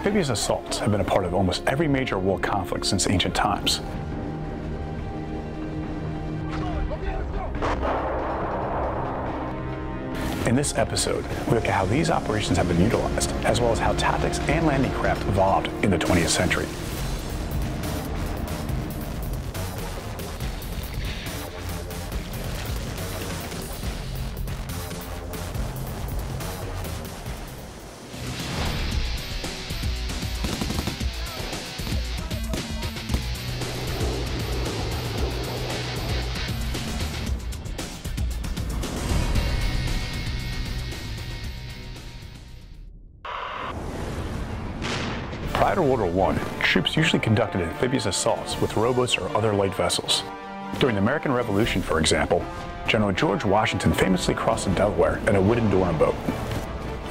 Amphibious assaults have been a part of almost every major world conflict since ancient times. In this episode, we look at how these operations have been utilized, as well as how tactics and landing craft evolved in the 20th century. Prior to World War I, troops usually conducted amphibious assaults with rowboats or other light vessels. During the American Revolution, for example, General George Washington famously crossed the Delaware in a wooden Durham boat.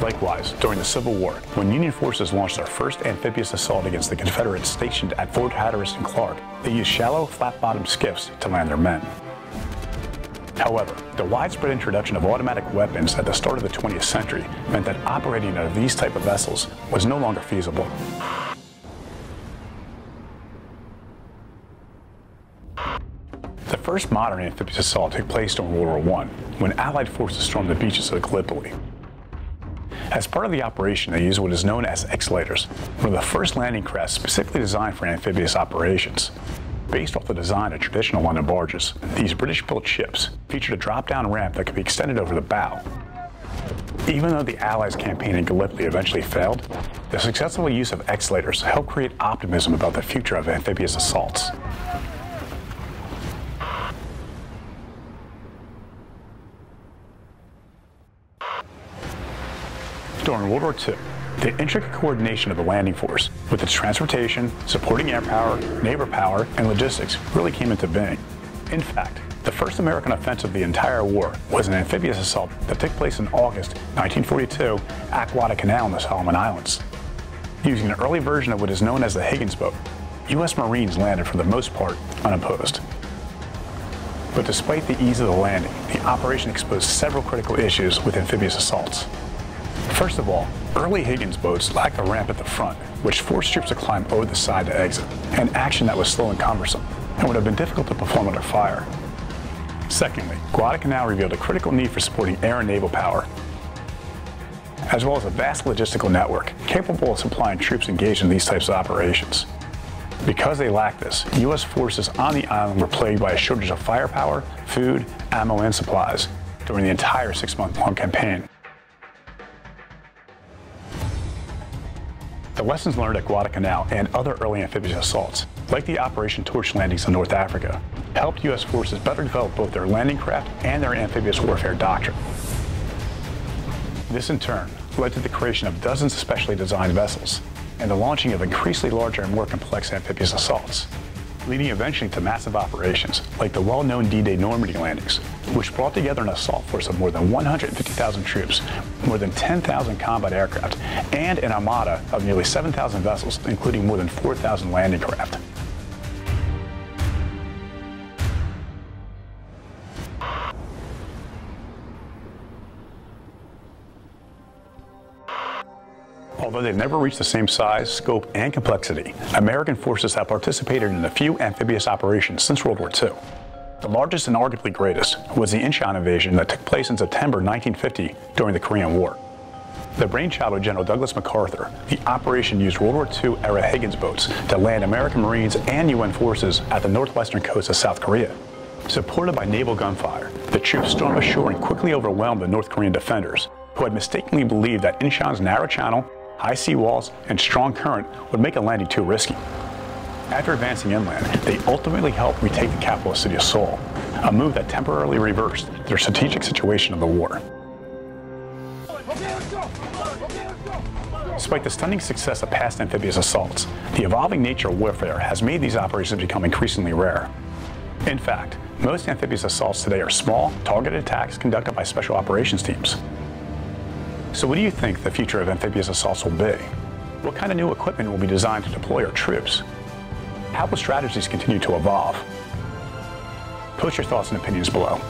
Likewise, during the Civil War, when Union forces launched their first amphibious assault against the Confederates stationed at Fort Hatteras and Clark, they used shallow, flat-bottomed skiffs to land their men. However, the widespread introduction of automatic weapons at the start of the 20th century meant that operating out of these type of vessels was no longer feasible. The first modern amphibious assault took place during World War I, when Allied forces stormed the beaches of Gallipoli. As part of the operation, they used what is known as X-lighters, one of the first landing craft specifically designed for amphibious operations. Based off the design of traditional London barges, these British-built ships featured a drop-down ramp that could be extended over the bow. Even though the Allies' campaign in Gallipoli eventually failed, the successful use of X-lighters helped create optimism about the future of amphibious assaults. During World War II, the intricate coordination of the landing force, with its transportation, supporting air power, naval power, and logistics, really came into being. In fact, the first American offensive of the entire war was an amphibious assault that took place in August 1942 at Guadalcanal in the Solomon Islands. Using an early version of what is known as the Higgins boat, U.S. Marines landed for the most part unopposed. But despite the ease of the landing, the operation exposed several critical issues with amphibious assaults. First of all, early Higgins boats lacked a ramp at the front, which forced troops to climb over the side to exit, an action that was slow and cumbersome, and would have been difficult to perform under fire. Secondly, Guadalcanal revealed a critical need for supporting air and naval power, as well as a vast logistical network capable of supplying troops engaged in these types of operations. Because they lacked this, U.S. forces on the island were plagued by a shortage of firepower, food, ammo, and supplies during the entire 6-month-long campaign. The lessons learned at Guadalcanal and other early amphibious assaults, like the Operation Torch landings in North Africa, helped U.S. forces better develop both their landing craft and their amphibious warfare doctrine. This in turn led to the creation of dozens of specially designed vessels and the launching of increasingly larger and more complex amphibious assaults, leading eventually to massive operations like the well-known D-Day Normandy landings, which brought together an assault force of more than 150,000 troops, more than 10,000 combat aircraft, and an armada of nearly 7,000 vessels, including more than 4,000 landing craft. Although they've never reached the same size, scope, and complexity, American forces have participated in a few amphibious operations since World War II. The largest and arguably greatest was the Inchon invasion that took place in September 1950 during the Korean War. The brainchild of General Douglas MacArthur, the operation used World War II-era Higgins boats to land American Marines and UN forces at the northwestern coast of South Korea. Supported by naval gunfire, the troops stormed ashore and quickly overwhelmed the North Korean defenders, who had mistakenly believed that Inchon's narrow channel, high seawalls, and strong current would make a landing too risky. After advancing inland, they ultimately helped retake the capital city of Seoul, a move that temporarily reversed their strategic situation of the war. Despite the stunning success of past amphibious assaults, the evolving nature of warfare has made these operations become increasingly rare. In fact, most amphibious assaults today are small, targeted attacks conducted by special operations teams. So what do you think the future of amphibious assaults will be? What kind of new equipment will be designed to deploy our troops? How will strategies continue to evolve? Post your thoughts and opinions below.